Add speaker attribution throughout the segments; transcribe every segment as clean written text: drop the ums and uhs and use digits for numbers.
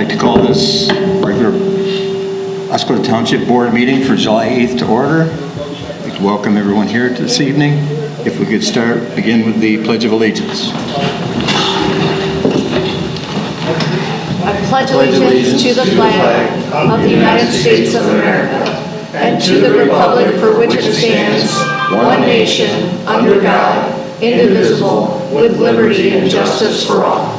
Speaker 1: like to call this regular Oscoda Township Board meeting for July 8th to order. I'd like to welcome everyone here this evening. If we could begin with the Pledge of Allegiance.
Speaker 2: I pledge allegiance to the flag of the United States of America and to the republic for which it stands, one nation, under God, indivisible, with liberty and justice for all.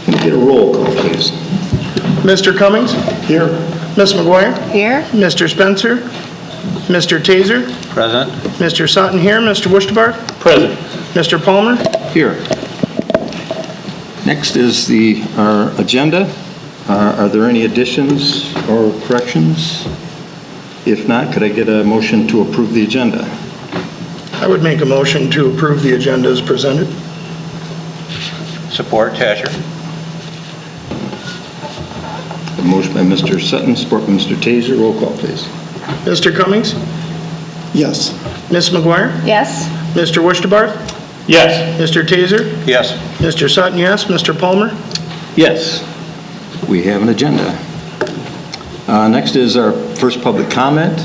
Speaker 1: Can we get a roll call, please?
Speaker 3: Mr. Cummings? Here. Ms. McGuire?
Speaker 2: Here.
Speaker 3: Mr. Spencer? Mr. Taser?
Speaker 4: Present.
Speaker 3: Mr. Sutton here. Mr. Wusterbarth?
Speaker 4: Present.
Speaker 3: Mr. Palmer?
Speaker 1: Here. Next is our agenda. Are there any additions or corrections? If not, could I get a motion to approve the agenda?
Speaker 3: I would make a motion to approve the agenda as presented.
Speaker 4: Support, Tasher.
Speaker 1: A motion by Mr. Sutton, support by Mr. Taser. Roll call, please.
Speaker 3: Mr. Cummings?
Speaker 1: Yes.
Speaker 3: Ms. McGuire?
Speaker 2: Yes.
Speaker 3: Mr. Wusterbarth?
Speaker 4: Yes.
Speaker 3: Mr. Taser?
Speaker 4: Yes.
Speaker 3: Mr. Sutton, yes. Mr. Palmer?
Speaker 1: Yes. We have an agenda. Next is our first public comment.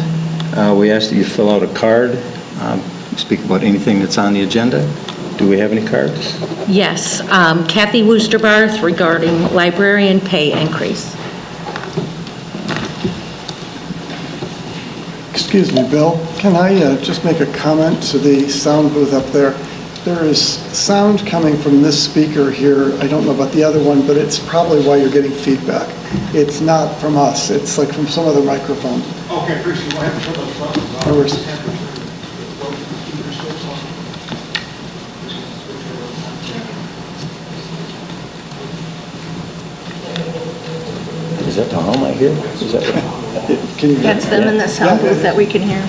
Speaker 1: We ask that you fill out a card, speak about anything that's on the agenda. Do we have any cards?
Speaker 5: Yes, Kathy Wusterbarth regarding librarian pay increase.
Speaker 6: Excuse me, Bill. Can I just make a comment to the sound booth up there? There is sound coming from this speaker here. I don't know about the other one, but it's probably why you're getting feedback. It's not from us. It's like from some other microphone.
Speaker 7: Okay, appreciate it. We'll have to put those buttons on.
Speaker 6: No worries.
Speaker 1: Is that the home I hear? Is that
Speaker 6: Can you hear?
Speaker 2: That's them in the sound booth that we can hear.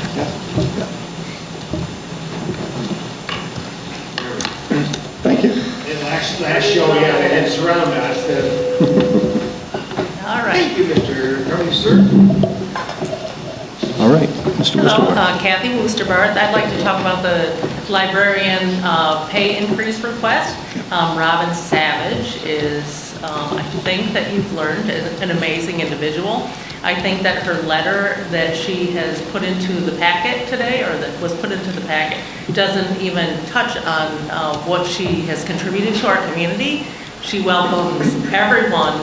Speaker 6: Thank you.
Speaker 7: And last show, yeah, they had surround us.
Speaker 8: All right.
Speaker 7: Thank you, Mr. Cummings, sir.
Speaker 1: All right, Mr.
Speaker 8: Hello,
Speaker 1: Wusterbarth.
Speaker 8: Kathy Wusterbarth. I'd like to talk about the librarian pay increase request. Robin Savage is, I think that you've learned, an amazing individual. I think that her letter that she has put into the packet today, or that was put into the packet, doesn't even touch on what she has contributed to our community. She welcomes everyone,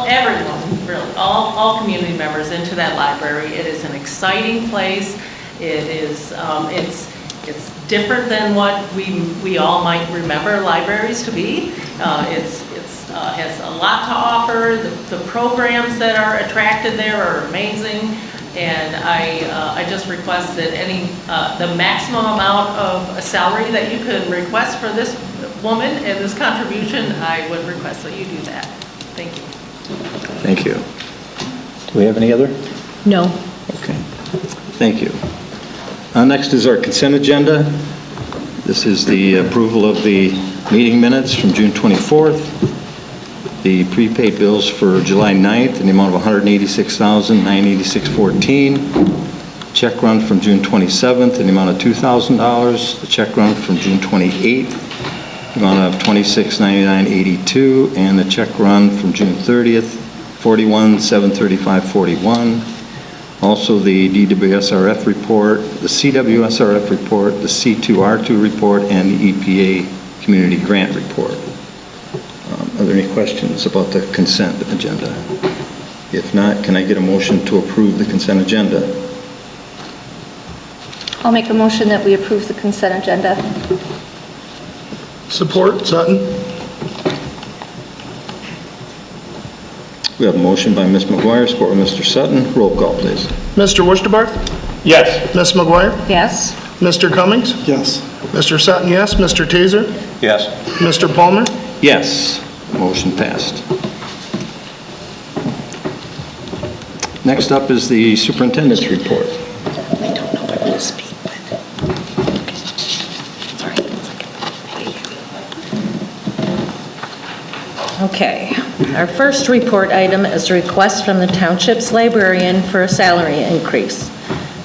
Speaker 8: everyone, really, all community members into that library. It is an exciting place. It is, it's different than what we all might remember libraries to be. Has a lot to offer. The programs that are attracted there are amazing, and I just request that the maximum amount of a salary that you can request for this woman and this contribution, I would request that you do that. Thank you.
Speaker 1: Thank you. Do we have any other?
Speaker 5: No.
Speaker 1: Okay. Thank you. Next is our consent agenda. This is the approval of the meeting minutes from June 24th. The prepaid bills for July 9th in the amount of $186,986.14. Check run from June 27th in the amount of $2,000. The check run from June 28th, the amount of $26,99.82, and the check run from June 30th, $41,735.41. Also the DWSRF report, the CWSRF report, the C2R2 report, and the EPA community grant report. Are there any questions about the consent agenda? If not, can I get a motion to approve the consent agenda?
Speaker 2: I'll make a motion that we approve the consent agenda.
Speaker 3: Support, Sutton?
Speaker 1: We have a motion by Ms. McGuire, support by Mr. Sutton. Roll call, please.
Speaker 3: Mr. Wusterbarth?
Speaker 4: Yes.
Speaker 3: Ms. McGuire?
Speaker 2: Yes.
Speaker 3: Mr. Cummings?
Speaker 6: Yes.
Speaker 3: Mr. Sutton, yes. Mr. Taser?
Speaker 4: Yes.
Speaker 3: Mr. Palmer?
Speaker 1: Yes. Motion passed. Next up is the superintendent's report.
Speaker 5: I don't know whether to speak, but... Okay. Our first report item is a request from the Township's librarian for a salary increase.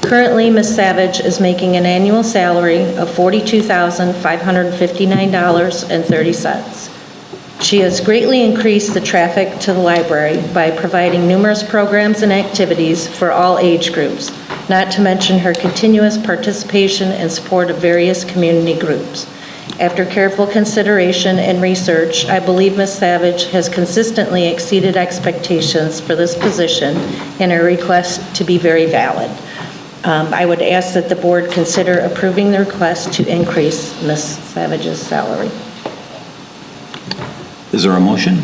Speaker 5: Currently, Ms. Savage is making an annual salary of $42,559.30. She has greatly increased the traffic to the library by providing numerous programs and activities for all age groups, not to mention her continuous participation and support of various community groups. After careful consideration and research, I believe Ms. Savage has consistently exceeded expectations for this position, and her request to be very valid. I would ask that the board consider approving the request to increase Ms. Savage's salary.
Speaker 1: Is there a motion?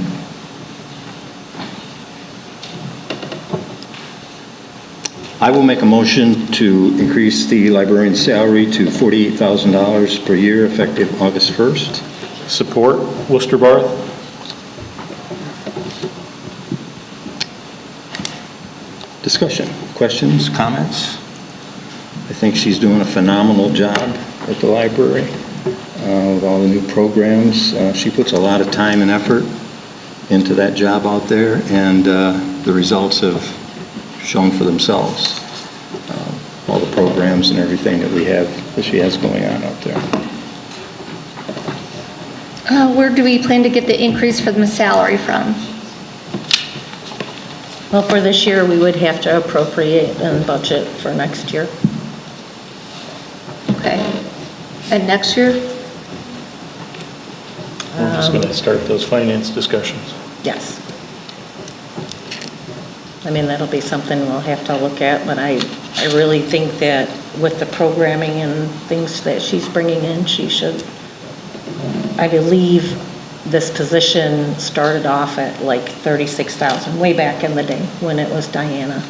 Speaker 1: I will make a motion to increase the librarian's salary to $48,000 per year effective August 1st.
Speaker 4: Support, Worcester Barth.
Speaker 1: Discussion, questions, comments? I think she's doing a phenomenal job at the library with all the new programs. She puts a lot of time and effort into that job out there, and the results have shown for themselves. All the programs and everything that she has going on out there.
Speaker 2: Where do we plan to get the increase for the salary from?
Speaker 5: Well, for this year, we would have to appropriate and budget for next year.
Speaker 2: Okay. And next year?
Speaker 4: We're just going to start those finance discussions.
Speaker 5: Yes. I mean, that'll be something we'll have to look at, but I really think that with the programming and things that she's bringing in, she should, I believe this position started off at like $36,000 way back in the day when it was Diana.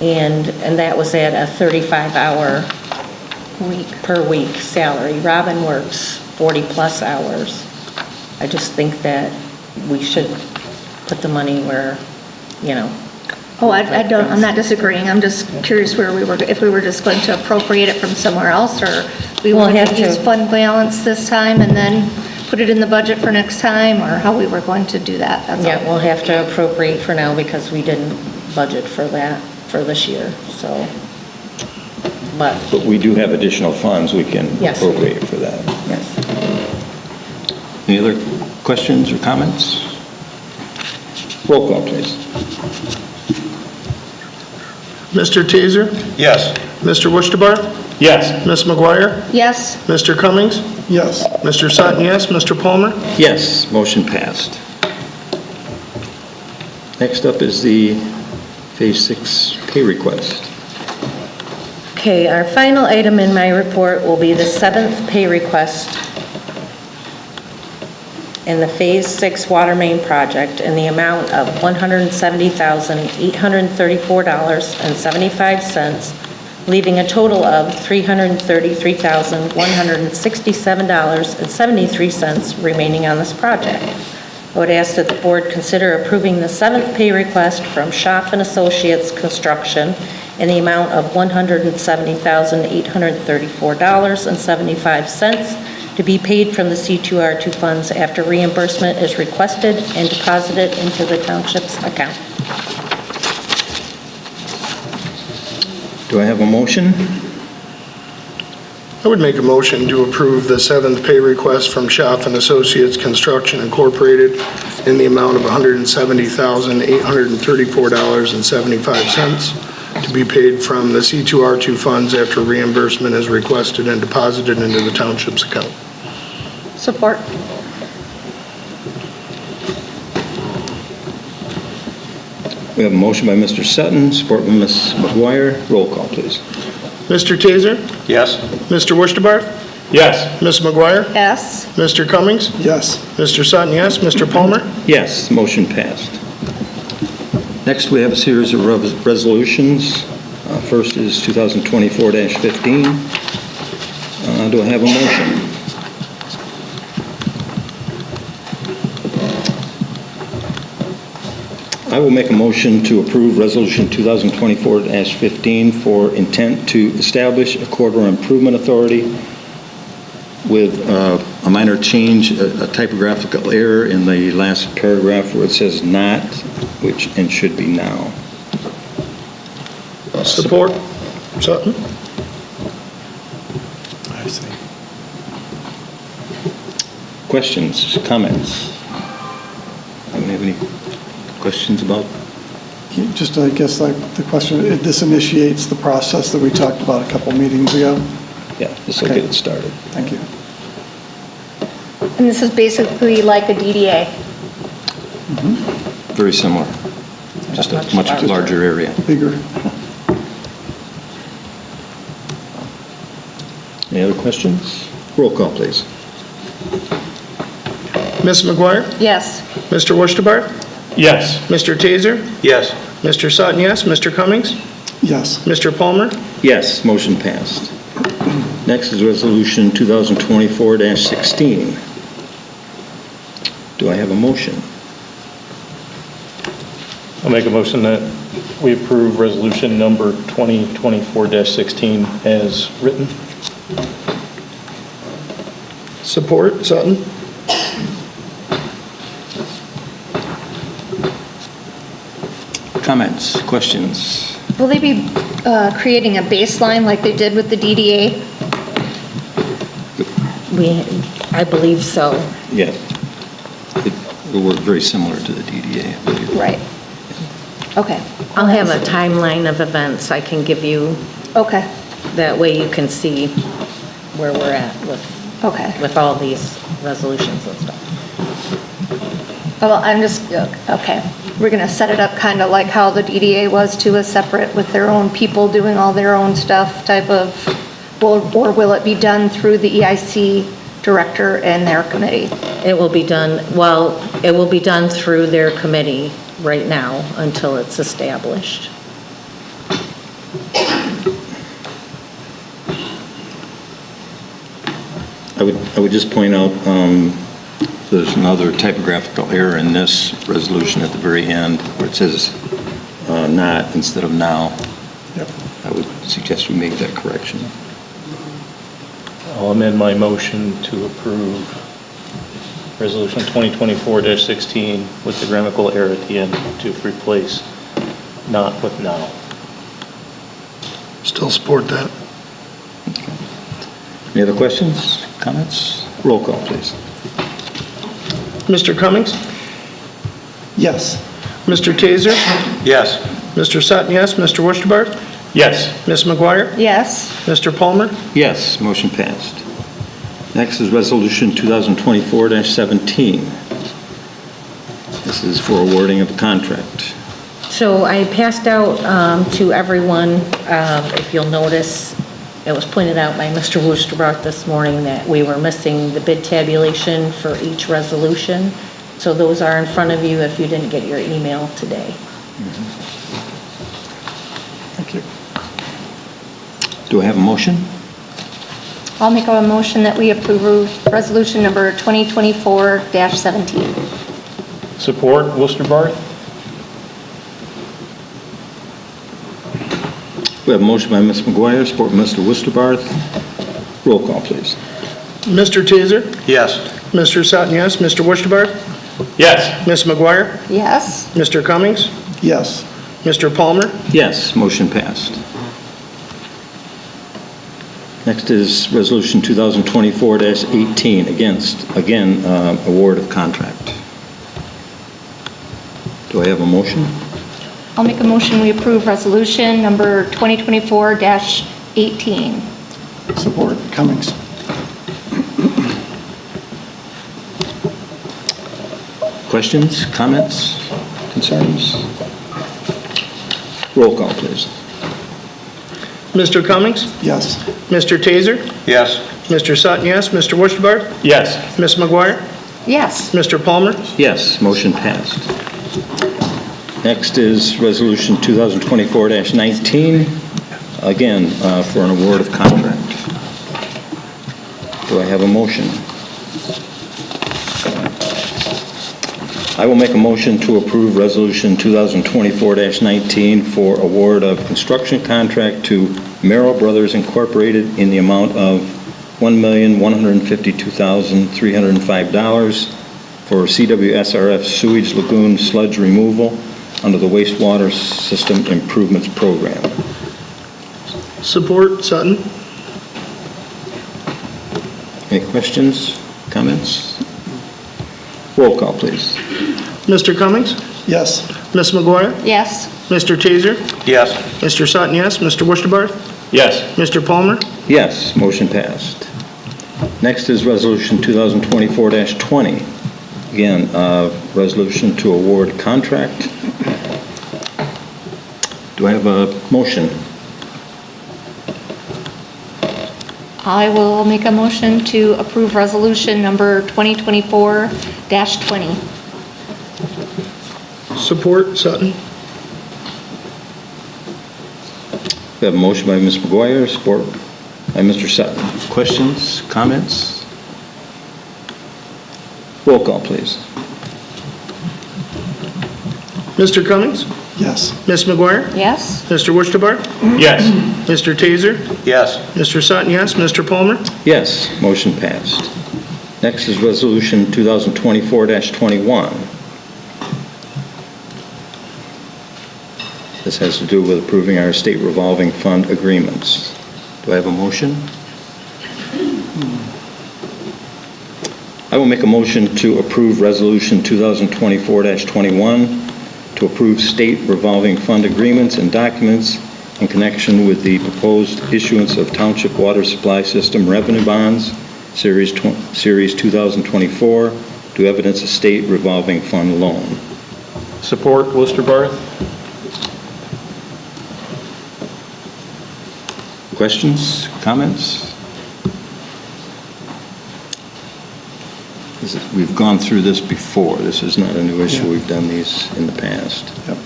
Speaker 5: And that was at a 35-hour per week salary. Robin works 40-plus hours. I just think that we should put the money where, you know.
Speaker 2: Oh, I'm not disagreeing. I'm just curious if we were just going to appropriate it from somewhere else, or we
Speaker 5: We'll
Speaker 2: will
Speaker 5: have
Speaker 2: have to use
Speaker 5: to.
Speaker 2: fund balance this time and then put it in the budget for next time, or how we were going to do that. That's
Speaker 5: Yeah,
Speaker 2: all.
Speaker 5: we'll have to appropriate for now because we didn't budget for that for this year, so. But,
Speaker 1: But we do have additional funds we can
Speaker 5: Yes.
Speaker 1: appropriate for that.
Speaker 5: yes.
Speaker 1: Any other questions or comments? Roll call, please.
Speaker 3: Mr. Taser?
Speaker 4: Yes.
Speaker 3: Mr. Wusterbarth?
Speaker 4: Yes.
Speaker 3: Ms. McGuire?
Speaker 2: Yes,
Speaker 3: Mr. Cummings?
Speaker 6: Yes.
Speaker 3: Mr. Sutton, yes. Mr. Palmer?
Speaker 1: Yes, motion passed. Next up is the Phase 6 pay request.
Speaker 5: Okay, our final item in my report will be the 7th pay request in the Phase 6 water main project in the amount of $170,834.75, leaving a total of $333,167.73 remaining on this project. I would ask that the board consider approving the 7th pay request from Schaff and Associates Construction in the amount of $170,834.75 to be paid from the C2R2 funds after reimbursement is requested and deposited into the township's account.
Speaker 1: Do I have a motion?
Speaker 3: I would make a motion to approve the 7th pay request from Schaff and Associates Construction Incorporated in the amount of $170,834.75 to be paid from the C2R2 funds after reimbursement is requested and deposited into the township's account.
Speaker 2: support.
Speaker 1: We have a motion by Mr. Sutton, support by Ms. McGuire. Roll call, please.
Speaker 3: Mr. Taser?
Speaker 4: Yes.
Speaker 3: Mr. Wusterbarth?
Speaker 4: Yes.
Speaker 3: Ms. McGuire?
Speaker 2: Yes,
Speaker 3: Mr. Cummings?
Speaker 6: Yes.
Speaker 3: Mr. Sutton, yes. Mr. Palmer?
Speaker 1: Yes, motion passed. Next, we have a series of resolutions. First is 2024-15. Do I have a motion? I will make a motion to approve Resolution 2024-15 for intent to establish a corridor improvement authority with a minor change, a typographical error in the last paragraph where it says not, and should be now.
Speaker 3: Support. Sutton?
Speaker 6: I see.
Speaker 1: Questions, comments? Anyone have any questions about?
Speaker 6: Just, I guess, like the question, this initiates the process that we talked about a couple meetings ago?
Speaker 1: Yeah, this will
Speaker 6: Okay.
Speaker 1: get it started.
Speaker 6: Thank you.
Speaker 2: And this is basically like a DDA.
Speaker 1: Very similar, just a much larger area.
Speaker 6: Bigger.
Speaker 1: Any other questions? Roll call, please.
Speaker 3: Ms. McGuire?
Speaker 2: Yes.
Speaker 3: Mr. Wusterbarth?
Speaker 4: Yes.
Speaker 3: Mr. Taser?
Speaker 7: Yes.
Speaker 3: Mr. Sutton, yes. Mr. Cummings?
Speaker 6: Yes.
Speaker 3: Mr. Palmer?
Speaker 1: Yes, motion passed. Next is Resolution 2024-16. Do I have a motion?
Speaker 4: I'll make a motion that we approve resolution number 2024-16 as written.
Speaker 3: Support, Sutton?
Speaker 1: Comments, questions?
Speaker 2: Will they be creating a baseline like they did with the DDA?
Speaker 5: I believe so.
Speaker 1: Yeah. It will work very similar to the DDA, I believe.
Speaker 2: Right. Okay.
Speaker 5: I'll have a timeline of events I can give you.
Speaker 2: Okay.
Speaker 5: That way you can see where we're at
Speaker 2: Okay.
Speaker 5: with all these resolutions and stuff.
Speaker 2: Well, I'm just, okay. We're going to set it up kind of like how the DDA was too, as separate with their own people doing all their own stuff type of, or will it be done through the EIC director and their committee?
Speaker 5: It will be done, well, it will be done through their committee right now until it's established.
Speaker 1: I would just point out, there's another typographical error in this resolution at the very end where it says not instead of now.
Speaker 6: Yep.
Speaker 1: I would suggest we make that correction.
Speaker 4: I'll amend my motion to approve resolution 2024-16 with the grammatical error at the end to replace not with now.
Speaker 3: Still support that.
Speaker 1: Any other questions, comments? Roll call, please.
Speaker 3: Mr. Cummings?
Speaker 6: Yes.
Speaker 3: Mr. Taser?
Speaker 7: Yes.
Speaker 3: Mr. Sutton, yes. Mr. Wusterbarth?
Speaker 4: Yes.
Speaker 3: Ms. McGuire?
Speaker 2: Yes.
Speaker 3: Mr. Palmer?
Speaker 1: Yes, motion passed. Next is Resolution 2024-17. This is for awarding of a contract.
Speaker 5: So I passed out to everyone, if you'll notice, it was pointed out by Mr. Wusterbarth this morning that we were missing the bid tabulation for each resolution. So those are in front of you if you didn't get your email today.
Speaker 6: Thank you.
Speaker 1: Do I have a motion?
Speaker 2: I'll make a motion that we approve resolution number 2024-17.
Speaker 4: Support, Wusterbarth?
Speaker 1: We have a motion by Ms. McGuire, support by Mr. Wusterbarth. Roll call, please.
Speaker 3: Mr. Taser?
Speaker 7: Yes.
Speaker 3: Mr. Sutton, yes. Mr. Wusterbarth?
Speaker 4: Yes.
Speaker 3: Ms. McGuire?
Speaker 2: Yes.
Speaker 3: Mr. Cummings?
Speaker 6: Yes.
Speaker 3: Mr. Palmer?
Speaker 1: Yes, motion passed. Next is Resolution 2024-18, again, award of contract. Do I have a motion?
Speaker 2: I'll make a motion we approve resolution number 2024-18.
Speaker 6: Support. Cummings.
Speaker 1: Questions, comments, concerns? Roll call, please.
Speaker 3: Mr. Cummings?
Speaker 6: Yes.
Speaker 3: Mr. Taser?
Speaker 7: Yes.
Speaker 3: Mr. Sutton, yes. Mr. Wusterbarth?
Speaker 4: Yes.
Speaker 3: Ms. McGuire?
Speaker 2: Yes.
Speaker 3: Mr. Palmer?
Speaker 1: Yes, motion passed. Next is Resolution 2024-19, again, for an award of contract. Do I have a motion? I will make a motion to approve Resolution 2024-19 for award of construction contract to Merrill Brothers Incorporated in the amount of $1,152,305 for CWSRF sewage lagoon sludge removal under the wastewater system improvements program.
Speaker 3: Support Sutton.
Speaker 1: Any questions, comments? Roll call, please.
Speaker 3: Mr. Cummings?
Speaker 6: Yes.
Speaker 3: Ms. McGuire?
Speaker 2: Yes.
Speaker 3: Mr. Taser?
Speaker 4: Yes.
Speaker 3: Mr. Sutton, yes. Mr. Wusterbarth?
Speaker 4: Yes.
Speaker 3: Mr. Palmer?
Speaker 1: Yes, motion passed. Next is Resolution 2024-20. Again, resolution to award contract. Do I have a motion?
Speaker 2: I will make a motion to approve resolution number 2024-20.
Speaker 3: Support Sutton.
Speaker 1: We have a motion by Ms. McGuire, support by Mr. Sutton. Questions, comments? Roll call, please.
Speaker 3: Mr. Cummings?
Speaker 6: Yes.
Speaker 3: Ms. McGuire?
Speaker 2: Yes.
Speaker 3: Mr. Wusterbarth?
Speaker 4: Yes.
Speaker 3: Mr. Taser?
Speaker 4: Yes.
Speaker 3: Mr. Sutton, yes. Mr. Palmer?
Speaker 1: Yes, motion passed. Next is Resolution 2024-21. This has to do with approving our state revolving fund agreements. Do I have a motion? I will make a motion to approve Resolution 2024-21 to approve state revolving fund agreements and documents in connection with the proposed issuance of Township Water Supply System revenue bonds, Series 2024, to evidence a state revolving fund loan.
Speaker 4: Support Wusterbarth?
Speaker 1: Questions, comments? We've gone through this before. This is not a new issue. We've done these in the past.
Speaker 6: Yep.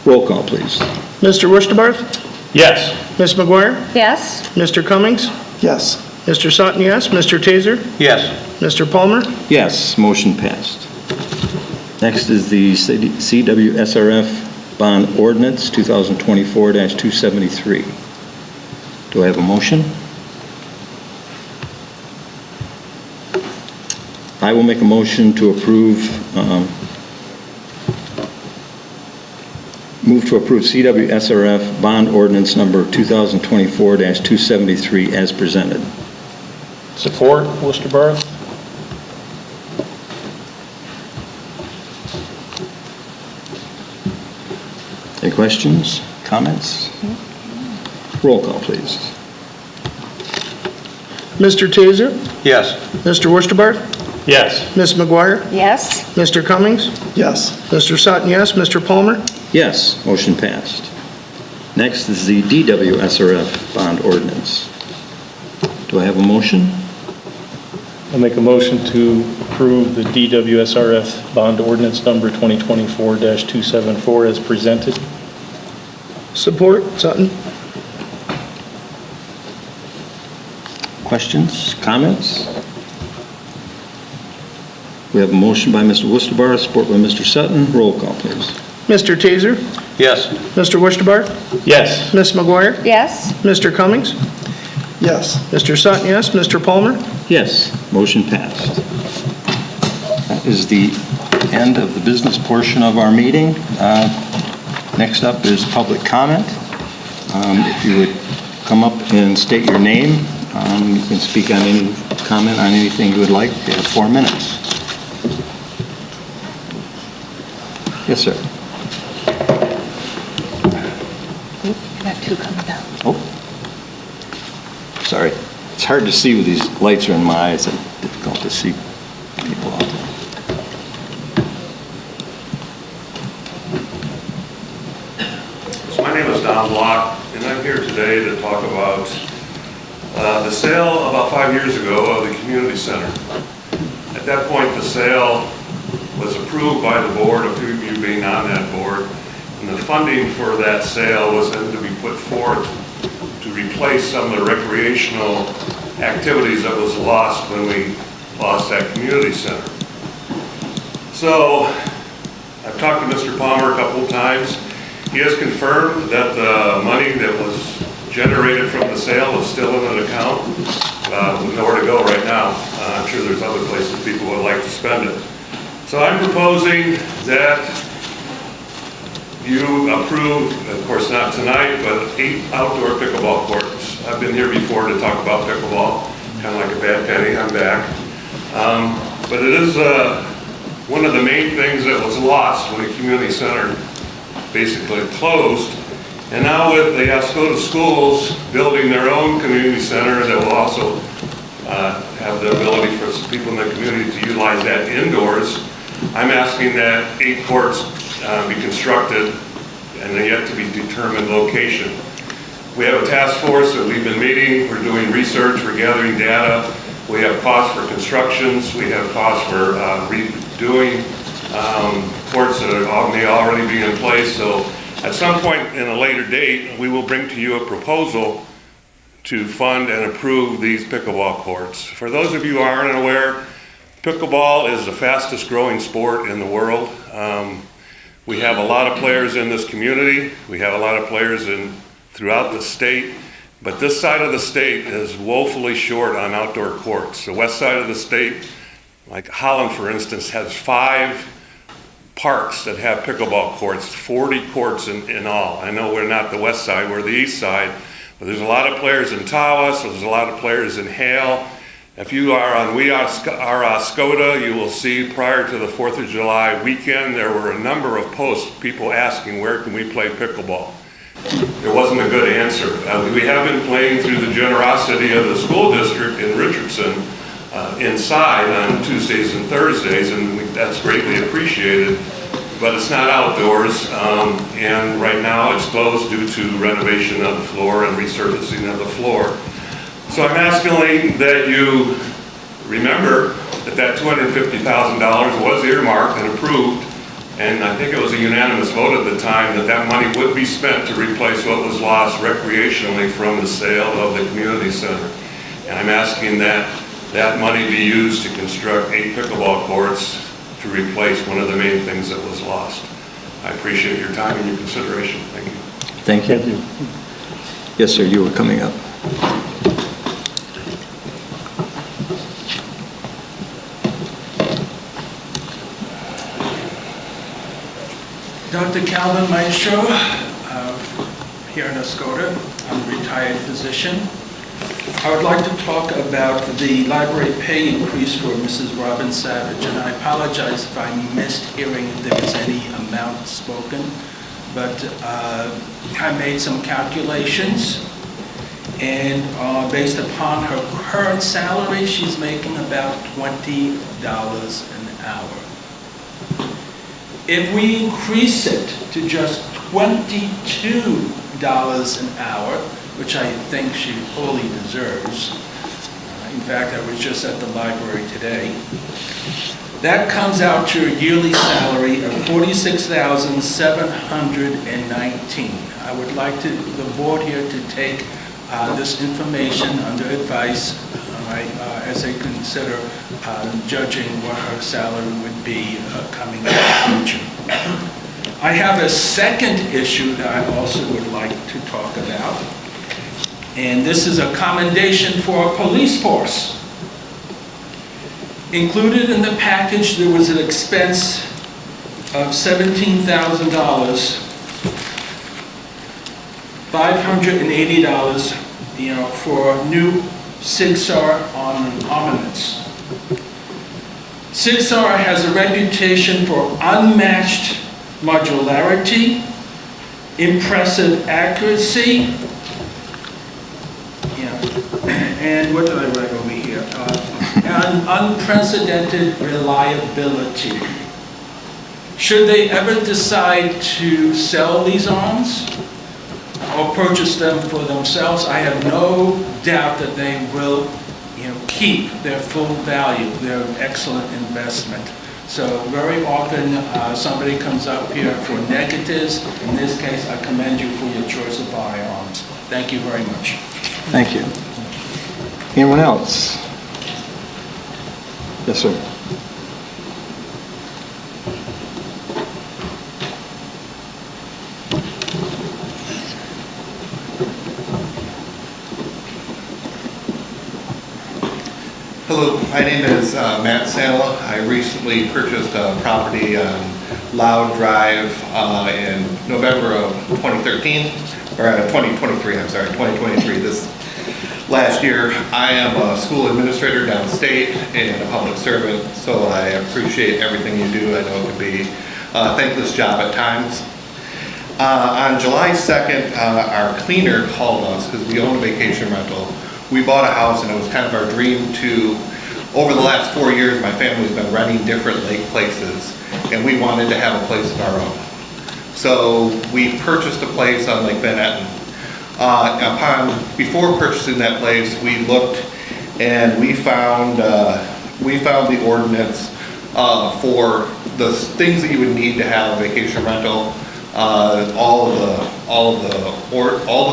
Speaker 1: Roll call, please.
Speaker 3: Mr. Wusterbarth?
Speaker 4: Yes.
Speaker 3: Ms. McGuire?
Speaker 2: Yes.
Speaker 3: Mr. Cummings?
Speaker 6: Yes.
Speaker 3: Mr. Sutton, yes. Mr. Taser?
Speaker 4: Yes.
Speaker 3: Mr. Palmer?
Speaker 1: Yes, motion passed. Next is the CWSRF Bond Ordinance 2024-273. Do I have a motion? I will make a motion to move to approve CWSRF Bond Ordinance number 2024-273 as presented.
Speaker 4: Support Wusterbarth?
Speaker 1: Any questions, comments? Roll call, please.
Speaker 3: Mr. Taser?
Speaker 4: Yes.
Speaker 3: Mr. Wusterbarth?
Speaker 4: Yes.
Speaker 3: Ms. McGuire?
Speaker 2: Yes.
Speaker 3: Mr. Cummings?
Speaker 6: Yes.
Speaker 3: Mr. Sutton, yes. Mr. Palmer?
Speaker 1: Yes, motion passed. Next is the DWSRF Bond Ordinance. Do I have a motion?
Speaker 4: I'll make a motion to approve the DWSRF Bond Ordinance number 2024-274 as presented.
Speaker 3: Support Sutton.
Speaker 1: Questions, comments? We have a motion by Mr. Wusterbarth, support by Mr. Sutton. Roll call, please.
Speaker 3: Mr. Taser?
Speaker 4: Yes.
Speaker 3: Mr. Wusterbarth?
Speaker 4: Yes.
Speaker 3: Ms. McGuire?
Speaker 2: Yes.
Speaker 3: Mr. Cummings?
Speaker 6: Yes.
Speaker 3: Mr. Sutton, yes. Mr. Palmer?
Speaker 1: Yes, motion passed. That is the end of the business portion of our meeting. Next up is public comment. If you would come up and state your name, you can speak on any comment on anything you would like. You have 4 minutes. Yes, sir.
Speaker 2: Got two coming down.
Speaker 1: Oh, sorry. It's hard to see with these lights are in my eyes. It's difficult to see people out there.
Speaker 9: So my name is Don Block, and I'm here today to talk about the sale about 5 years ago of the community center. At that point, the sale was approved by the board, a few of you being on that board, and the funding for that sale was then to be put forth to replace some of the recreational activities that was lost when we lost that community center. So I've talked to Mr. Palmer a couple of times. He has confirmed that the money that was generated from the sale is still in an account. With nowhere to go right now. I'm sure there's other places people would like to spend it. So I'm proposing that you approve, of course not tonight, but 8 outdoor pickleball courts I've been here before to talk about pickleball, kind of like a bad penny, I'm back. But it is one of the main things that was lost when the community center basically closed. And now with the Oscoda schools building their own community center that will also have the ability for people in the community to utilize that indoors, I'm asking that 8 courts be constructed and a yet to be determined location. We have a task force that we've been meeting, we're doing research, we're gathering data, we have costs for constructions, we have costs for redoing courts that may already be in place. So at some point in a later date, we will bring to you a proposal to fund and approve these pickleball courts. For those of you who aren't aware, pickleball is the fastest growing sport in the world. We have a lot of players in this community. We have a lot of players throughout the state, but this side of the state is woefully short on outdoor courts. The west side of the state, like Holland for instance, has 5 parks that have pickleball courts, 40 courts in all. I know we're not the west side, we're the east side, but there's a lot of players in Tawas, there's a lot of players in Hale. If you are on Oscoda, you will see prior to the 4th of July weekend, there were a number of posts, people asking where can we play pickleball. There wasn't a good answer. We have been playing through the generosity of the school district in Richardson inside on Tuesdays and Thursdays, and that's greatly appreciated, but it's not outdoors, and right now it's closed due to renovation of the floor and resurfacing of the floor. So I'm asking that you remember that $250,000 was earmarked and approved, and I think it was a unanimous vote at the time that money would be spent to replace what was lost recreationally from the sale of the community center. And I'm asking that money be used to construct 8 pickleball courts to replace one of the main things that was lost. I appreciate your time and your consideration. Thank you.
Speaker 1: Thank you. Yes, sir, you were coming up.
Speaker 10: Dr. Calvin Maestro, here in Oscoda. I'm a retired physician. I would like to talk about the library pay increase for Mrs. Robin Savage, and I apologize if I missed hearing if there was any amount spoken, but I made some calculations, and based upon her current salary, she's making about $20 an hour. If we increase it to just $22 an hour, which I think she fully deserves. In fact, I was just at the library today. That comes out to a yearly salary of $46,719. I would like the board here to take this information under advice, as they consider judging what her salary would be coming in the future. I have a second issue that I also would like to talk about. And this is a commendation for our police force. Included in the package, there was an expense of $17,000, $580, for new SIG-SAR armaments. SIG-SAR has a reputation for unmatched modularity, impressive accuracy, and what did I write over here? And unprecedented reliability. Should they ever decide to sell these arms or purchase them for themselves, I have no doubt that they will, keep their full value. They're an excellent investment. So very often somebody comes up here for negatives. In this case, I commend you for your choice of firearms. Thank you very much.
Speaker 1: Thank you. Anyone else? Yes, sir.
Speaker 11: Hello, my name is Matt Sala. I recently purchased a property on Loud Drive in November of 2013, or 2023, I'm sorry, 2023. This last year. I am a school administrator downstate and a public servant, so I appreciate everything you do. I know it can be a thankless job at times. On July 2nd, our cleaner called us because we own a vacation rental. We bought a house and it was kind of our dream to, over the last 4 years, my family's been renting different lake places and we wanted to have a place of our own. So we purchased a place on Lake Van Etten. Before purchasing that place, we looked and we found the ordinance for the things that you would need to have a vacation rental, all the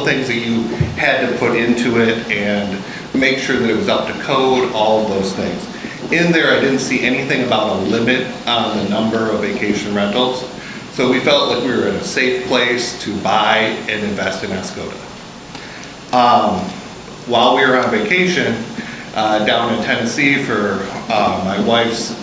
Speaker 11: things that you had to put into it and make sure that it was up to code, all of those things. In there, I didn't see anything about a limit on the number of vacation rentals. So we felt like we were in a safe place to buy and invest in Oscoda. While we were on vacation down in Tennessee for my wife's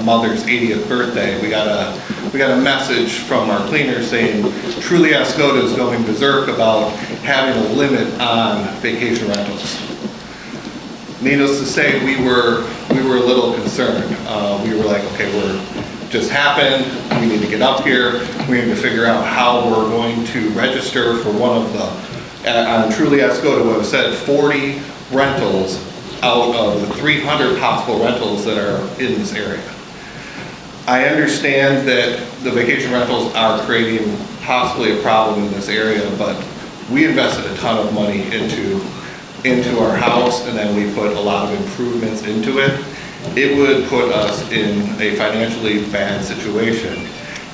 Speaker 11: mother's 80th birthday, we got a message from our cleaner saying truly Oscoda is going berserk about having a limit on vacation rentals. Needless to say, we were a little concerned. We were like, okay, just happened, we need to get up here, we need to figure out how we're going to register for one of the, on Truly Oscoda, what it said, 40 rentals out of the 300 possible rentals that are in this area. I understand that the vacation rentals are creating possibly a problem in this area, but we invested a ton of money into our house and then we put a lot of improvements into it. It would put us in a financially bad situation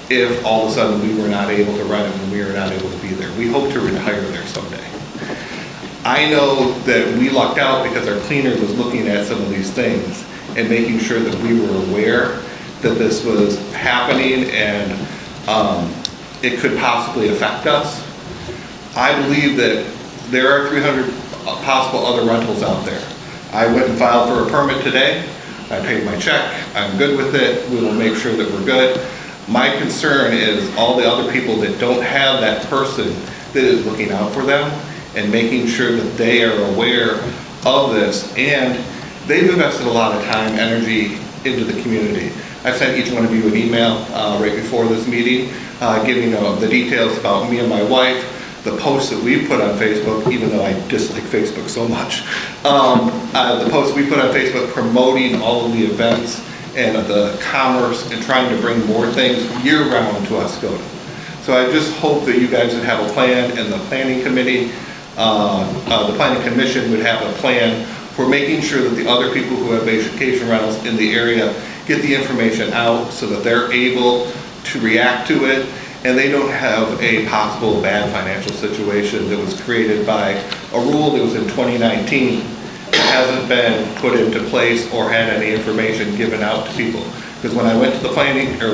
Speaker 11: if all of a sudden we were not able to rent it and we were not able to be there. We hope to retire there someday. I know that we lucked out because our cleaner was looking at some of these things and making sure that we were aware that this was happening and it could possibly affect us. I believe that there are 300 possible other rentals out there. I went and filed for a permit today. I paid my check, I'm good with it, we will make sure that we're good. My concern is all the other people that don't have that person that is looking out for them and making sure that they are aware of this, and they've invested a lot of time, energy into the community. I've sent each one of you an email right before this meeting, giving the details about me and my wife, the posts that we put on Facebook, even though I dislike Facebook so much, the posts we put on Facebook promoting all of the events and the commerce and trying to bring more things year-round to Oscoda. So I just hope that you guys would have a plan and the planning committee, the planning commission would have a plan for making sure that the other people who have vacation rentals in the area get the information out so that they're able to react to it and they don't have a possible bad financial situation that was created by a rule that was in 2019 that hasn't been put into place or had any information given out to people. Because when I went to the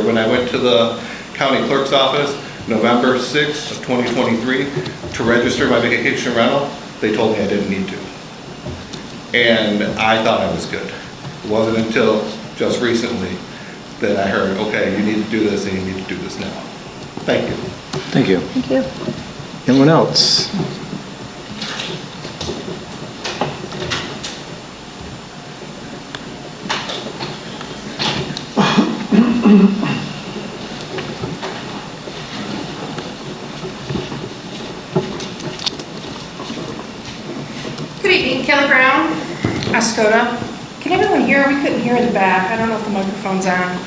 Speaker 11: when I went to the county clerk's office, November 6th of 2023, to register my vacation rental, they told me I didn't need to. And I thought I was good. It wasn't until just recently that I heard, okay, you need to do this and you need to do this now. Thank you.
Speaker 1: Thank you.
Speaker 5: Thank you.
Speaker 1: Anyone else?
Speaker 12: Good evening, Kelly Brown, Oscoda. Can everyone hear? We couldn't hear in the back. I don't know if the microphone's on.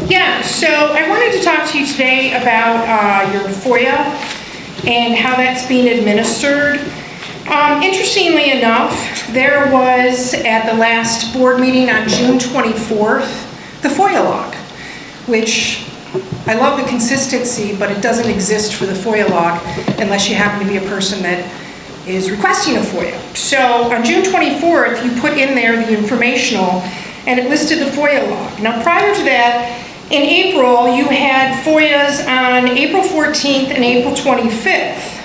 Speaker 12: Yeah, so I wanted to talk to you today about your FOIA and how that's being administered. Interestingly enough, there was at the last board meeting on June 24th, the FOIA log, which I love the consistency, but it doesn't exist for the FOIA log unless you happen to be a person that is requesting a FOIA. So on June 24th, you put in there the informational and it listed the FOIA log. Now prior to that, in April, you had FOIAs on April 14th and April 25th.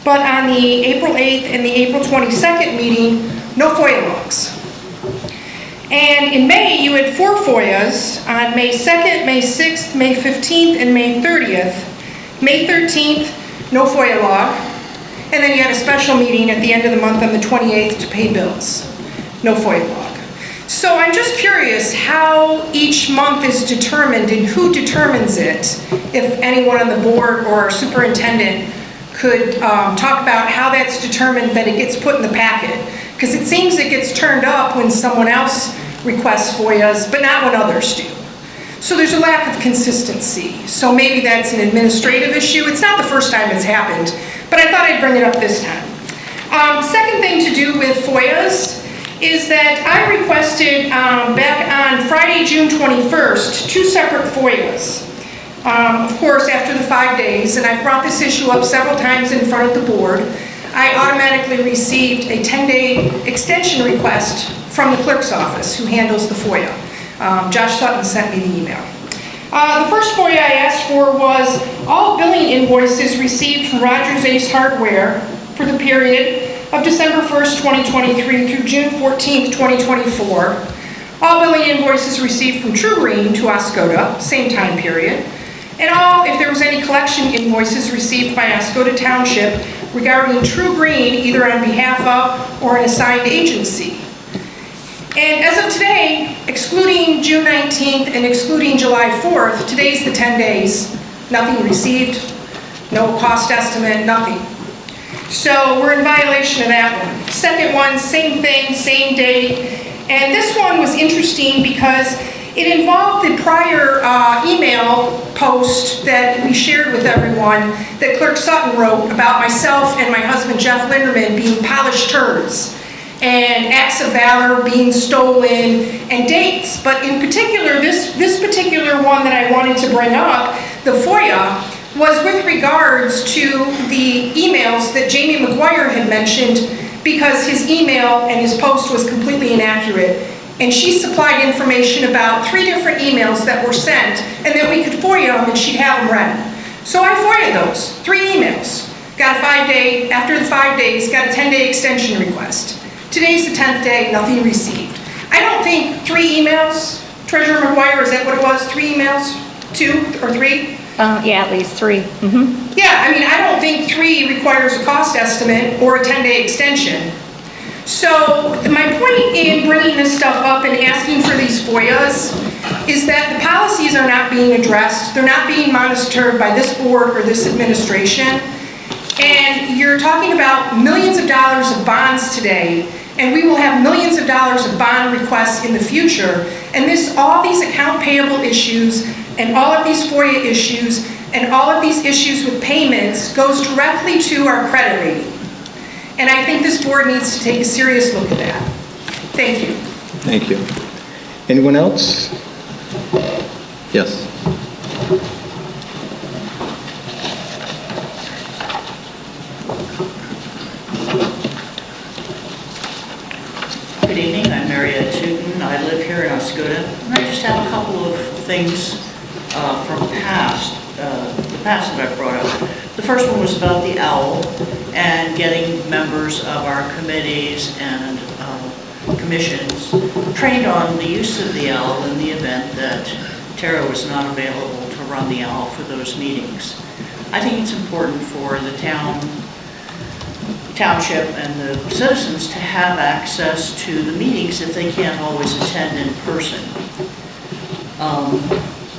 Speaker 12: But on the April 8th and the April 22nd meeting, no FOIA logs. And in May, you had 4 FOIAs on May 2nd, May 6th, May 15th, and May 30th. May 13th, no FOIA log. And then you had a special meeting at the end of the month on the 28th to pay bills. No FOIA log. So I'm just curious how each month is determined and who determines it, if anyone on the board or our superintendent could talk about how that's determined that it gets put in the packet. Because it seems it gets turned up when someone else requests FOIAs, but not when others do. So there's a lack of consistency. So maybe that's an administrative issue. It's not the first time it's happened, but I thought I'd bring it up this time. Second thing to do with FOIAs is that I requested back on Friday, June 21st, 2 separate FOIAs. Of course, after the 5 days, and I've brought this issue up several times in front of the board, I automatically received a 10-day extension request from the clerk's office who handles the FOIA. Josh Sutton sent me the email. The first FOIA I asked for was all billing invoices received from Rogers Ace Hardware for the period of December 1st, 2023 through June 14th, 2024. All billing invoices received from True Green to Oscoda, same time period. And all, if there was any collection invoices received by Oscoda Township regarding True Green, either on behalf of or an assigned agency. And as of today, excluding June 19th and excluding July 4th, today's the 10 days, nothing received, no cost estimate, nothing. So we're in violation of that one. Second one, same thing, same date. And this one was interesting because it involved the prior email post that we shared with everyone that Clerk Sutton wrote about myself and my husband Jeff Linderman being polished turds and acts of valor being stolen and dates. But in particular, this particular one that I wanted to bring up, the FOIA, was with regards to the emails that Jamie McGuire had mentioned because his email and his post was completely inaccurate. And she supplied information about 3 different emails that were sent and that we could FOIA them and she'd have them ready. So I FOIA'd those, 3 emails. Got a 5-day, after the 5 days, got a 10-day extension request. Today's the 10th day, nothing received. I don't think 3 emails, Treasurer McGuire, is that what it was? 3 emails? 2 or 3?
Speaker 2: Yeah, at least 3.
Speaker 12: Yeah, I mean, I don't think 3 requires a cost estimate or a 10-day extension. So my point in bringing this stuff up and asking for these FOIAs is that the policies are not being addressed. They're not being monitored by this board or this administration. And you're talking about millions of dollars of bonds today, and we will have millions of dollars of bond requests in the future. And all these account payable issues and all of these FOIA issues and all of these issues with payments goes directly to our credit rating. And I think this board needs to take a serious look at that. Thank you.
Speaker 1: Thank you. Anyone else? Yes.
Speaker 13: Good evening, I'm Marietta Tootin. I live here in Oscoda, and I just have a couple of things from the past that I brought up. The first one was about the OWL and getting members of our committees and commissions trained on the use of the OWL in the event that Tara was not available to run the OWL for those meetings. I think it's important for the township and the citizens to have access to the meetings if they can't always attend in person.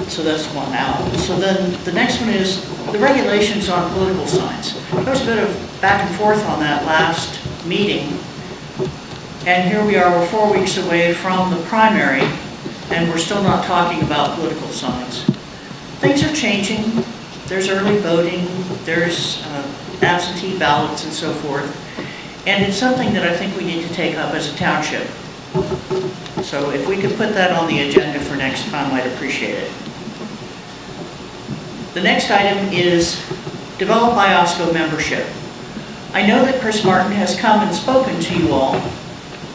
Speaker 13: So that's one out. So then the next one is the regulations on political signs. There was a bit of back and forth on that last meeting. And here we are, we're 4 weeks away from the primary, and we're still not talking about political signs. Things are changing. There's early voting, there's absentee ballots and so forth. And it's something that I think we need to take up as a township. So if we could put that on the agenda for next time, I'd appreciate it. The next item is develop by OSCO membership. I know that Chris Martin has come and spoken to you all,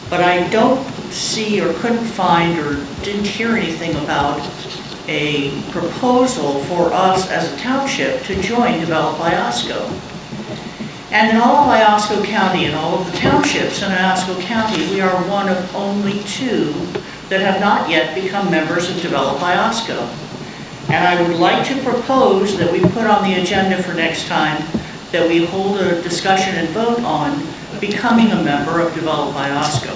Speaker 13: but I don't see or couldn't find or didn't hear anything about a proposal for us as a township to join Develop by OSCO. And in all of Oscoda County and all of the townships in Oscoda County, we are one of only 2 that have not yet become members of Develop by OSCO. And I would like to propose that we put on the agenda for next time that we hold a discussion and vote on becoming a member of Developed by Osco.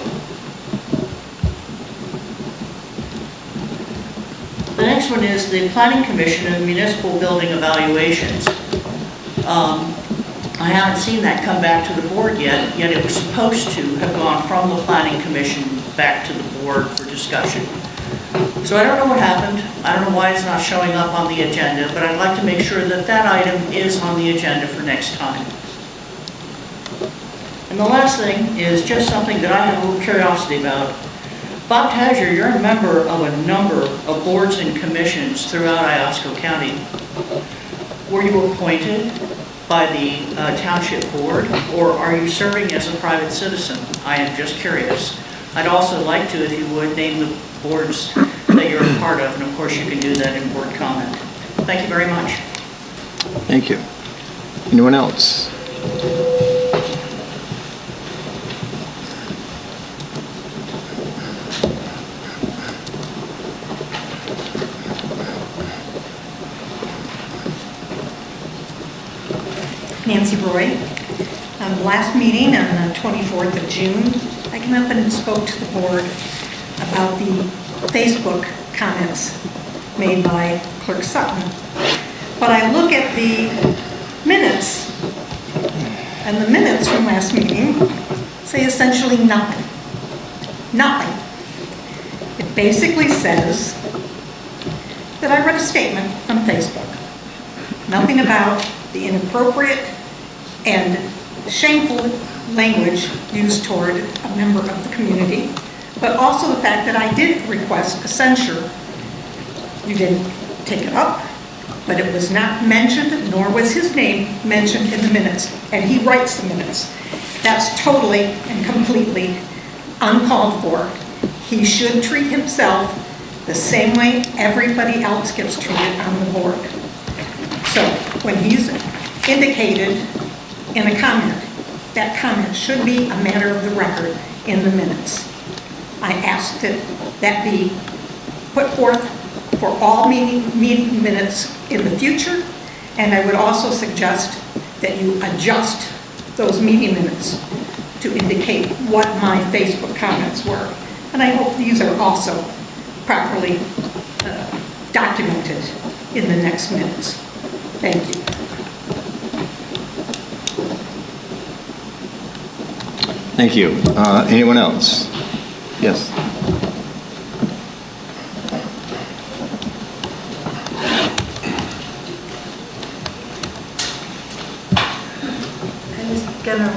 Speaker 13: The next one is the Planning Commission and Municipal Building Evaluations. I haven't seen that come back to the board yet it was supposed to have gone from the Planning Commission back to the board for discussion. So I don't know what happened. I don't know why it's not showing up on the agenda, but I'd like to make sure that that item is on the agenda for next time. And the last thing is just something that I have a little curiosity about. Bob Tazier, you're a member of a number of boards and commissions throughout Iosco County. Were you appointed by the township board, or are you serving as a private citizen? I am just curious. I'd also like to, if you would, name the boards that you're a part of, and of course you can do that in board comment. Thank you very much.
Speaker 1: Thank you. Anyone else?
Speaker 14: Nancy Roy. Last meeting on the 24th of June, I came up and spoke to the board about the Facebook comments made by Clerk Sutton. But I look at the minutes, and the minutes from last meeting say essentially nothing. Nothing. It basically says that I read a statement on Facebook. Nothing about the inappropriate and shameful language used toward a member of the community, but also the fact that I did request a censure. You didn't take it up, but it was not mentioned, nor was his name mentioned in the minutes, and he writes the minutes. That's totally and completely uncalled for. He should treat himself the same way everybody else gets treated on the board. So when he's indicated in a comment, that comment should be a matter of the record in the minutes. I ask that that be put forth for all meeting minutes in the future, and I would also suggest that you adjust those meeting minutes to indicate what my Facebook comments were. And I hope these are also properly documented in the next minutes. Thank you.
Speaker 1: Thank you. Anyone else? Yes.
Speaker 5: I was gonna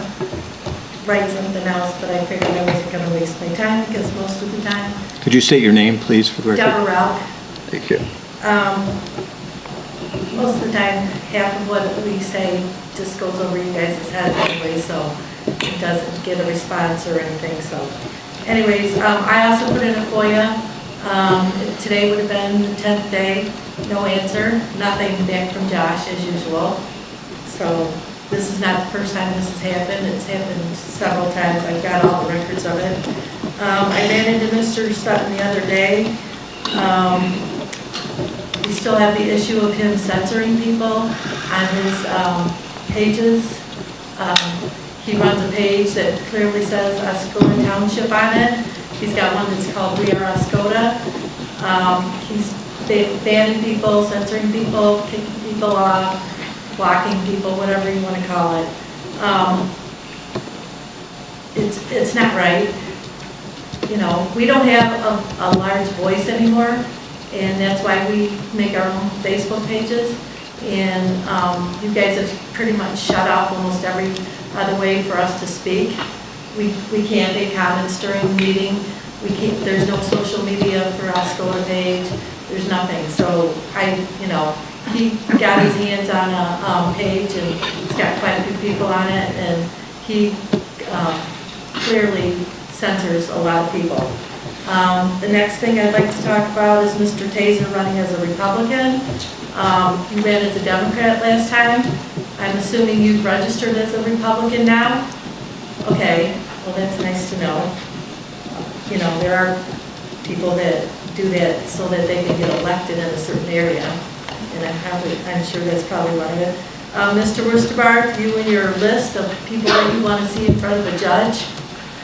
Speaker 5: write something else, but I figured I wasn't gonna waste my time because most of the time.
Speaker 1: Could you state your name, please, for the record?
Speaker 5: Deborah Rauch.
Speaker 1: Thank you.
Speaker 5: Most of the time, half of what we say just goes over you guys' heads anyway, so it doesn't get a response or anything, so. Anyways, I also put in a FOIA. Today would have been the 10th day, no answer, nothing back from Josh as usual. So this is not the first time this has happened. It's happened several times. I've got all the records of it. I ran into Mr. Sutton the other day. We still have the issue of him censoring people on his pages. He runs a page that clearly says Oscoda Township on it. He's got one that's called We Are Oscoda. He's banning people, censoring people, kicking people off, blocking people, whatever you want to call it. It's not right. You know, we don't have a large voice anymore, and that's why we make our own Facebook pages. And you guys have pretty much shut off almost every other way for us to speak. We can't make comments during the meeting. There's no social media for Oscoda page. There's nothing. So he got his hands on a page, and it's got quite a few people on it, and he clearly censors a lot of people. The next thing I'd like to talk about is Mr. Taser running as a Republican. You ran as a Democrat last time. I'm assuming you've registered as a Republican now? Okay, well that's nice to know. You know, there are people that do that so that they can get elected in a certain area, and I'm sure that's probably one of it.
Speaker 8: Mr. Worstebar, you and your list of people that you want to see in front of a judge,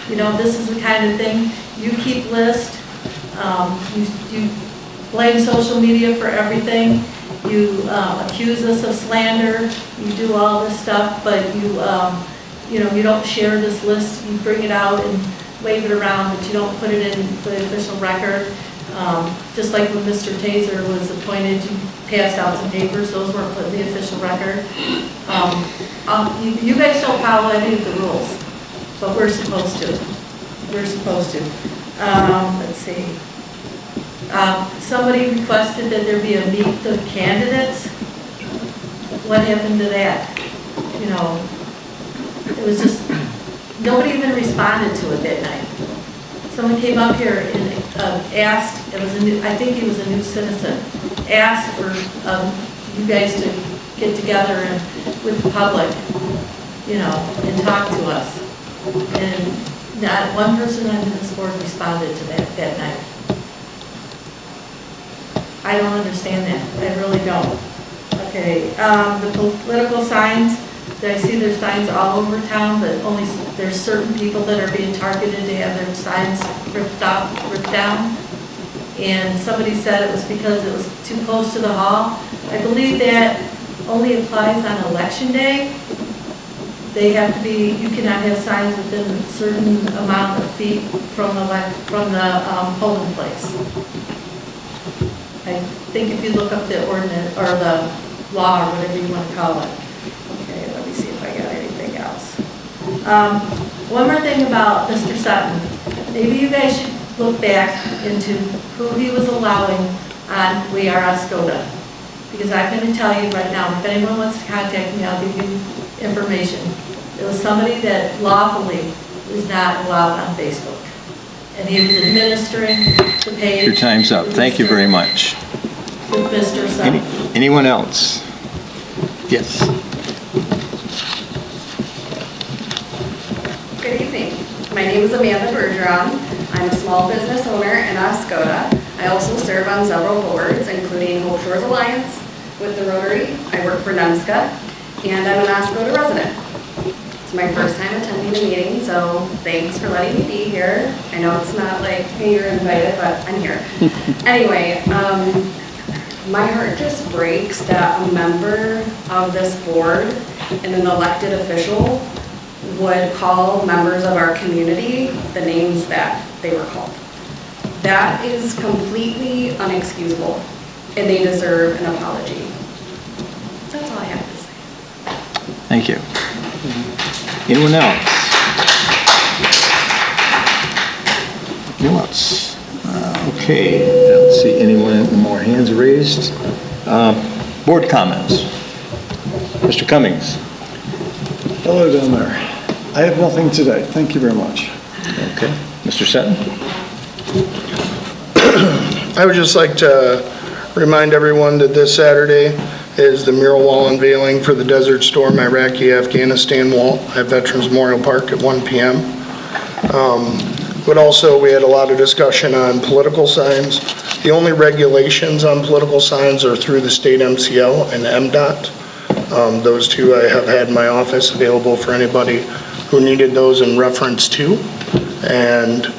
Speaker 8: you know, this is the kind of thing, you keep list, you blame social media for everything, you accuse us of slander, you do all this stuff, but you know, you don't share this list, you bring it out and wave it around, but you don't put it in the official record. Just like when Mr. Taser was appointed, you passed out some papers, those weren't put in the official record. You guys don't follow any of the rules, but we're supposed to. We're supposed to. Let's see. Somebody requested that there be a meet of candidates. What happened to that? You know, it was just, nobody even responded to it that night. Someone came up here and asked, it was I think he was a new citizen, asked for you guys to get together and, with the public, you know, and talk to us. And not one person on this board responded to that night. I don't understand that. I really don't. Okay, the political signs, I see there's signs all over town, but only there's certain people that are being targeted to have their signs ripped down. And somebody said it was because it was too close to the hall. I believe that only applies on election day. They have to be, you cannot have signs within a certain amount of feet from the polling place. I think if you look up the ordinance, or the law, or whatever you want to call it. Okay, let me see if I got anything else. One more thing about Mr. Sutton. Maybe you guys should look back into who he was allowing on We Are Oscoda. Because I'm going to tell you right now, if anyone wants to contact me, I'll give you information. It was somebody that lawfully was not allowed on Facebook. And he was administering the page.
Speaker 1: Your time's up. Thank you very much.
Speaker 8: With Mr. Sutton.
Speaker 1: Anyone else? Yes.
Speaker 15: Good evening. My name is Amanda Bergeron. I'm a small business owner in Oscoda. I also serve on several boards, including Hope Shores Alliance, with the Rotary. I work for NEMSCA, and I'm an Oscoda resident. It's my first time attending a meeting, so thanks for letting me be here. I know it's not like, hey, you're invited, but I'm here. Anyway, my heart just breaks that a member of this board and an elected official would call members of our community the names that they were called. That is completely unexcusable, and they deserve an apology. That's all I have to say.
Speaker 1: Thank you. Anyone else? Anyone else? Okay, I don't see anyone more hands raised. Board comments. Mr. Cummings.
Speaker 6: Hello down there. I have nothing today. Thank you very much.
Speaker 1: Okay. Mr. Sutton?
Speaker 3: I would just like to remind everyone that this Saturday is the mural wall unveiling for the Desert Storm Iraqi-Afghanistan wall at Veterans Memorial Park at 1 p.m. But also, we had a lot of discussion on political signs. The only regulations on political signs are through the state MCL and MDOT. Those two I have had in my office available for anybody who needed those in reference to. And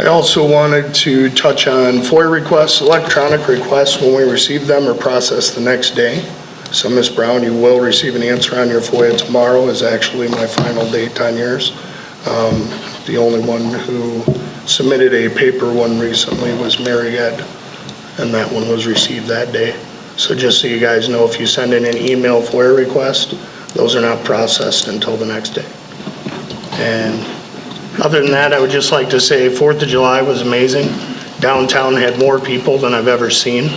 Speaker 3: I also wanted to touch on FOIA requests. Electronic requests, when we receive them, are processed the next day. So Ms. Brown, you will receive an answer on your FOIA tomorrow, is actually my final date on yours. The only one who submitted a paper one recently was Mary Ed, and that one was received that day. So just so you guys know, if you send in an email FOIA request, those are not processed until the next day. And other than that, I would just like to say 4th of July was amazing. Downtown had more people than I've ever seen.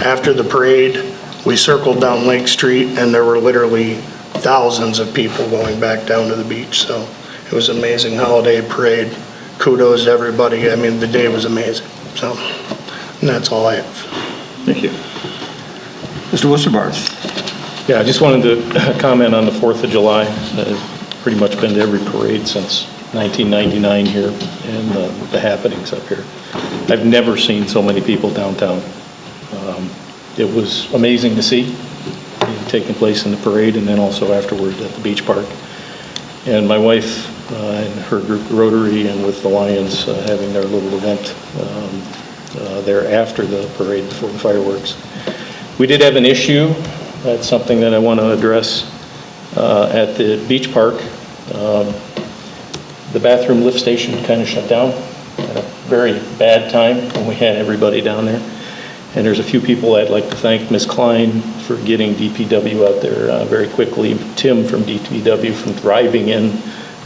Speaker 3: After the parade, we circled down Lake Street, and there were literally thousands of people going back down to the beach. So it was an amazing holiday parade. Kudos to everybody. I mean, the day was amazing. So, and that's all I have.
Speaker 1: Thank you. Mr. Worstebarth.
Speaker 4: Yeah, I just wanted to comment on the 4th of July. I've pretty much been to every parade since 1999 here and the happenings up here. I've never seen so many people downtown. It was amazing to see. taking place in the parade and then also afterward at the beach park. And my wife and her group, Rotary, and with the Lions having their little event there after the parade before the fireworks. We did have an issue. That's something that I want to address at the beach park. The bathroom lift station kind of shut down at a very bad time when we had everybody down there. And there's a few people I'd like to thank. Ms. Klein for getting DPW out there very quickly. Tim from DPW from driving in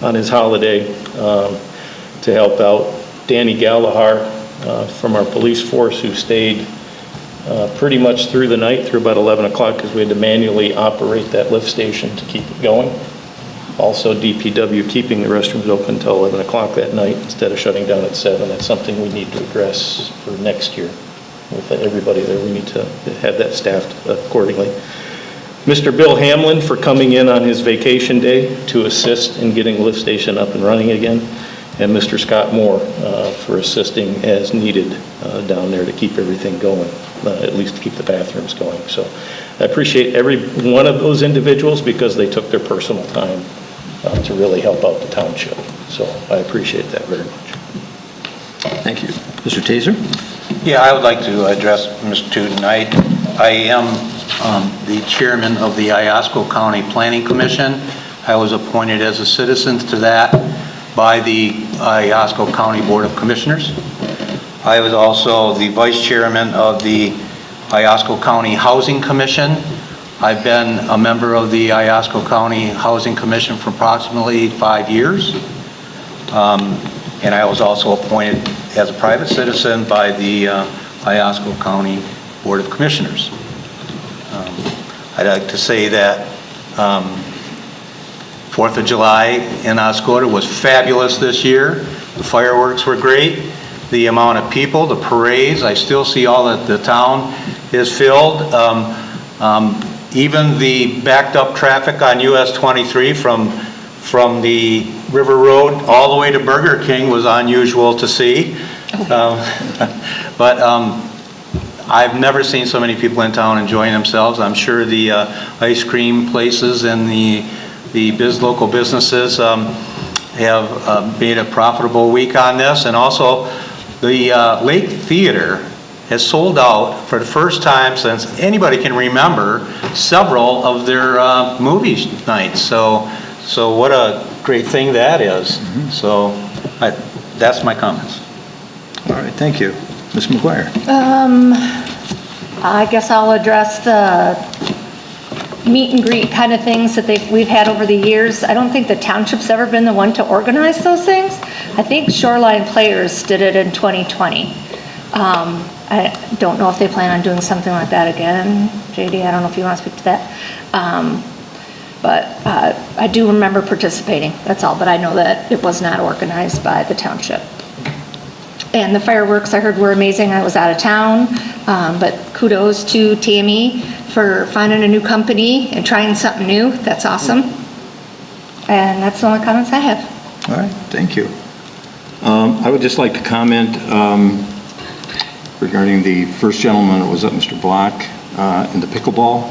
Speaker 4: on his holiday to help out. Danny Gallagher from our police force who stayed pretty much through the night, through about 11 o'clock, because we had to manually operate that lift station to keep it going. Also DPW keeping the restrooms open until 11 o'clock that night instead of shutting down at 7. That's something we need to address for next year. With everybody there, we need to have that staffed accordingly. Mr. Bill Hamlin for coming in on his vacation day to assist in getting the lift station up and running again. And Mr. Scott Moore for assisting as needed down there to keep everything going, at least to keep the bathrooms going. So I appreciate every one of those individuals because they took their personal time to really help out the township. So I appreciate that very much.
Speaker 1: Thank you. Mr. Taser?
Speaker 16: Yeah, I would like to address Mr. Tu tonight. I am the chairman of the Oscoda County Planning Commission. I was appointed as a citizen to that by the Oscoda County Board of Commissioners. I was also the vice chairman of the Oscoda County Housing Commission. I've been a member of the Oscoda County Housing Commission for approximately 5 years. And I was also appointed as a private citizen by the Oscoda County Board of Commissioners. I'd like to say that 4th of July in Oscoda was fabulous this year. The fireworks were great. The amount of people, the parades, I still see all that the town is filled. Even the backed up traffic on US 23 from the River Road all the way to Burger King was unusual to see. But I've never seen so many people in town enjoying themselves. I'm sure the ice cream places and the local businesses have made a profitable week on this. And also the Lake Theater has sold out for the first time since anybody can remember several of their movie nights. So what a great thing that is.
Speaker 1: Mm-hmm.
Speaker 16: So that's my comments.
Speaker 1: All right, thank you. Ms. McGuire?
Speaker 2: I guess I'll address the meet and greet kind of things that we've had over the years. I don't think the township's ever been the one to organize those things. I think Shoreline Players did it in 2020. I don't know if they plan on doing something like that again. JD, I don't know if you want to speak to that. But I do remember participating, that's all. But I know that it was not organized by the township. And the fireworks I heard were amazing. I was out of town, but kudos to Tammy for finding a new company and trying something new. That's awesome. And that's the only comments I have.
Speaker 1: All right, thank you. I would just like to comment regarding the first gentleman that was up, Mr. Block, in the pickleball.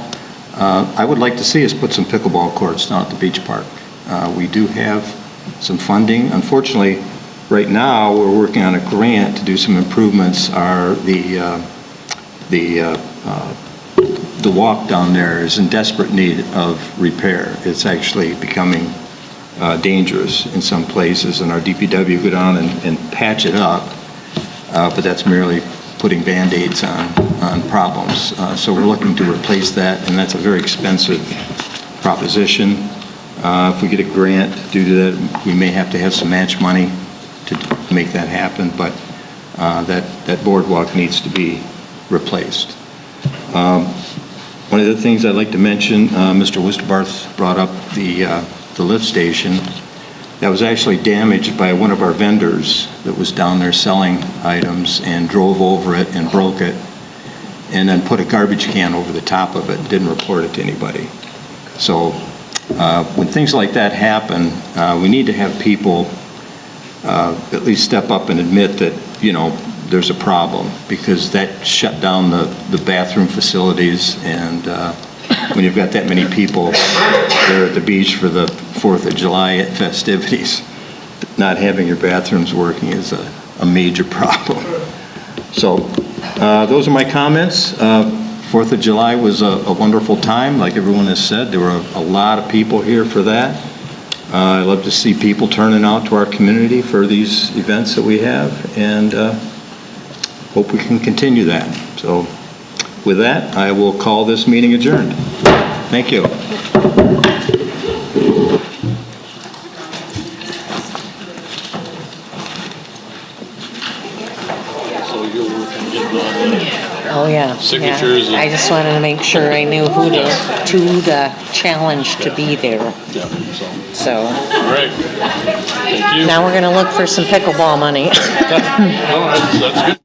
Speaker 1: I would like to see us put some pickleball courts down at the beach park. We do have some funding. Unfortunately, right now, we're working on a grant to do some improvements. The walk down there is in desperate need of repair. It's actually becoming dangerous in some places, and our DPW go down and patch it up, but that's merely putting Band-Aids on problems. So we're looking to replace that, and that's a very expensive proposition. If we get a grant due to that, we may have to have some match money to make that happen, but that boardwalk needs to be replaced. One of the things I'd like to mention, Mr. Wisterbarth brought up the lift station. That was actually damaged by one of our vendors that was down there selling items and drove over it and broke it, and then put a garbage can over the top of it and didn't report it to anybody. So when things like that happen, we need to have people at least step up and admit that, there's a problem, because that shut down the bathroom facilities and when you've got that many people there at the beach for the 4th of July festivities, not having your bathrooms working is a major problem. So those are my comments. 4th of July was a wonderful time, like everyone has said. There were a lot of people here for that. I love to see people turning out to our community for these events that we have, and hope we can continue that. So with that, I will call this meeting adjourned. Thank you.
Speaker 17: Oh, yeah.
Speaker 4: Signatures.
Speaker 17: Yeah. I just wanted to make sure I knew who to challenge to be there.
Speaker 4: Yeah,
Speaker 17: So.
Speaker 4: All right. Thank you.
Speaker 17: Now we're going to look for some pickleball money.
Speaker 4: No, that's good.